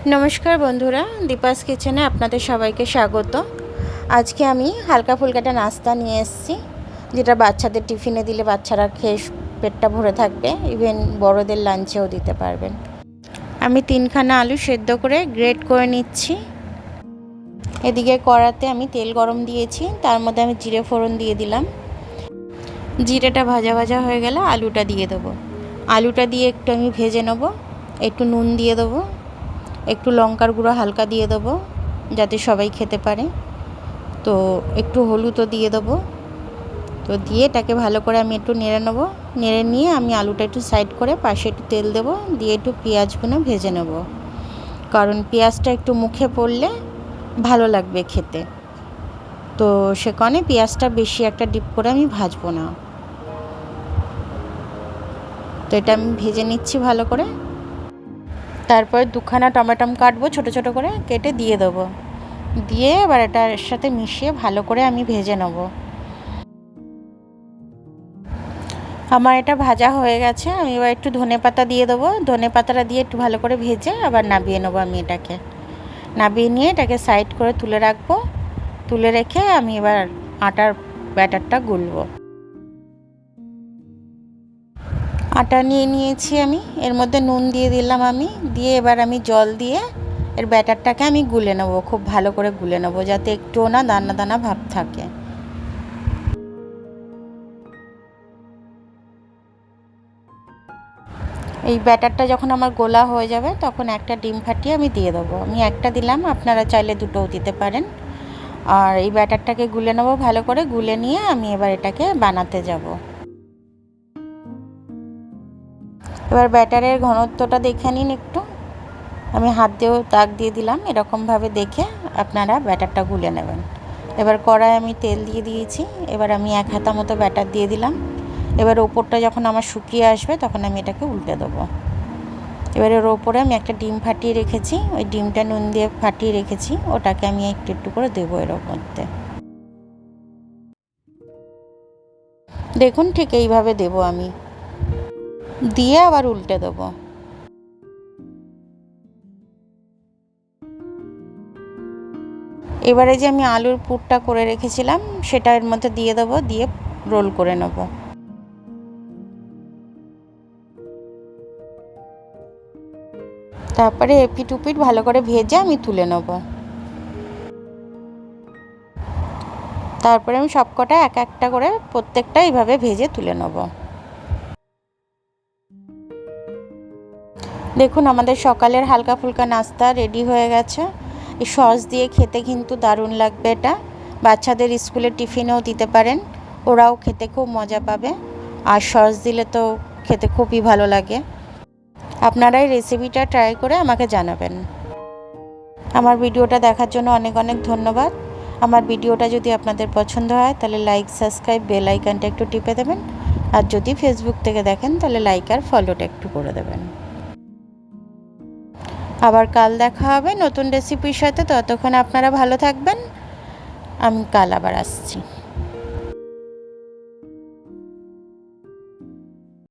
নমস্কার বন্ধুরা, দীপাস কিচেনে আপনাদের সবাইকে স্বাগত। আজকে আমি হালকা ফুলকাটা নাস্তা নিয়ে এসেছি, যেটা বাচ্চাদের টিফিনে দিলে বাচ্চারা খেয়ে পেটটা ভরে থাকবে, ইভেন বড়দের লাঞ্চেও দিতে পারবেন। আমি 3খানা আলু সেদ্ধ করে গ্রেট করে নিচ্ছি। এদিকে কড়াতে আমি তেল গরম দিয়েছি, তার মধ্যে আমি জিরে ফোড়ন দিয়ে দিলাম। জিরেটা ভাজা ভাজা হয়ে গেলে আলুটা দিয়ে দেবো। আলুটা দিয়ে একটু আমি ভেজে নেবো। একটু নুন দিয়ে দেবো, একটু লঙ্কার গুঁড়ো হালকা দিয়ে দেবো যাতে সবাই খেতে পারে। তো একটু হলুদও দিয়ে দেবো। তো দিয়ে এটাকে ভালো করে আমি একটু নেড়ে নেবো। নেড়ে নিয়ে আমি আলুটা একটু সাইড করে পাশে একটু তেল দেবো, দিয়ে একটু পেঁয়াজগুলো ভেজে নেব, কারণ পেঁয়াজটা একটু মুখে পড়লে ভালো লাগবে খেতে। তো সে কারণে পেঁয়াজটা বেশি একটা ডিপ করে আমি ভাজবো না। তো এটা আমি ভেজে নিচ্ছি ভালো করে। তারপর 2খানা টমেটো কাটবো, ছোটো ছোটো করে কেটে দিয়ে দেবো। দিয়ে এবার এটার সাথে মিশিয়ে ভালো করে আমি ভেজে নেব। আমার এটা ভাজা হয়ে গেছে। আমি এবার একটু ধনেপাতা দিয়ে দেবো। ধনেপাতাটা দিয়ে একটু ভালো করে ভেজে আবার নাবিয়ে নেবো। আমি এটাকে নাবিয়ে নিয়ে এটাকে সাইড করে তুলে রাখবো। তুলে রেখে আমি এবার আটার ব্যাটারটা গুলবো। আটা নিয়ে নিয়েছি আমি, এর মধ্যে নুন দিয়ে দিলাম আমি। দিয়ে এবার আমি জল দিয়ে এর ব্যাটারটাকে আমি গুলে নেবো, খুব ভালো করে গুলে নেবো, যাতে একটুও না দানা দানা ভাব থাকে। এই ব্যাটারটা যখন আমার গোলা হয়ে যাবে তখন একটা ডিম ফাটিয়ে আমি দিয়ে দেবো। আমি একটা দিলাম, আপনারা চাইলে দুটোও দিতে পারেন। আর এই ব্যাটারটাকে গুলে নেবো ভালো করে। গুলে নিয়ে আমি এবার এটাকে বানাতে যাব। এবার ব্যাটারের ঘনত্বটা দেখে নিন একটু। আমি হাত দিয়েও দাগ দিয়ে দিলাম, এরকমভাবে দেখে আপনারা ব্যাটারটা গুলে নেবেন। এবার কড়াই আমি তেল দিয়ে দিয়েছি। এবার আমি 1 হাতা মতো ব্যাটার দিয়ে দিলাম। এবার ওপরটা যখন আমার শুকিয়ে আসবে তখন আমি এটাকে উল্টে দেবো। এবার এর ওপরে আমি একটা ডিম ফাটিয়ে রেখেছি, ওই ডিমটা নুন দিয়ে ফাটিয়ে রেখেছি, ওটাকে আমি একটু একটু করে দেবো এর মধ্যে। দেখুন ঠিক এইভাবে দেবো আমি, দিয়ে আবার উল্টে দেবো। এবারে যে আমি আলুর পুরটা করে রেখেছিলাম সেটা এর মধ্যে দিয়ে দেবো, দিয়ে রোল করে নেব। তারপরে এপিট উপিট ভালো করে ভেজে আমি তুলে নেব। তারপরে আমি সবকটা এক একটা করে প্রত্যেকটা এইভাবে ভেজে তুলে নেব। দেখুন আমাদের সকালের হালকা ফুলকা নাস্তা রেডি হয়ে গেছে। এই সস দিয়ে খেতে কিন্তু দারুণ লাগবে। এটা বাচ্চাদের স্কুলের টিফিনেও দিতে পারেন, ওরাও খেতে খুব মজা পাবে। আর সস দিলে তো খেতে খুবই ভালো লাগে। আপনারা এই রেসিপিটা ট্রাই করে আমাকে জানাবেন। আমার ভিডিওটা দেখার জন্য অনেক অনেক ধন্যবাদ। আমার ভিডিওটা যদি আপনাদের পছন্দ হয় তাহলে লাইক, সাবস্ক্রাইব, বেল আইকনটা একটু টিপে দেবেন। আর যদি ফেসবুক থেকে দেখেন তাহলে লাইক আর ফলোটা একটু করে দেবেন। আবার কাল দেখা হবে নতুন রেসিপির সাথে। ততক্ষণ আপনারা ভালো থাকবেন। আমি কাল আবার আসছি।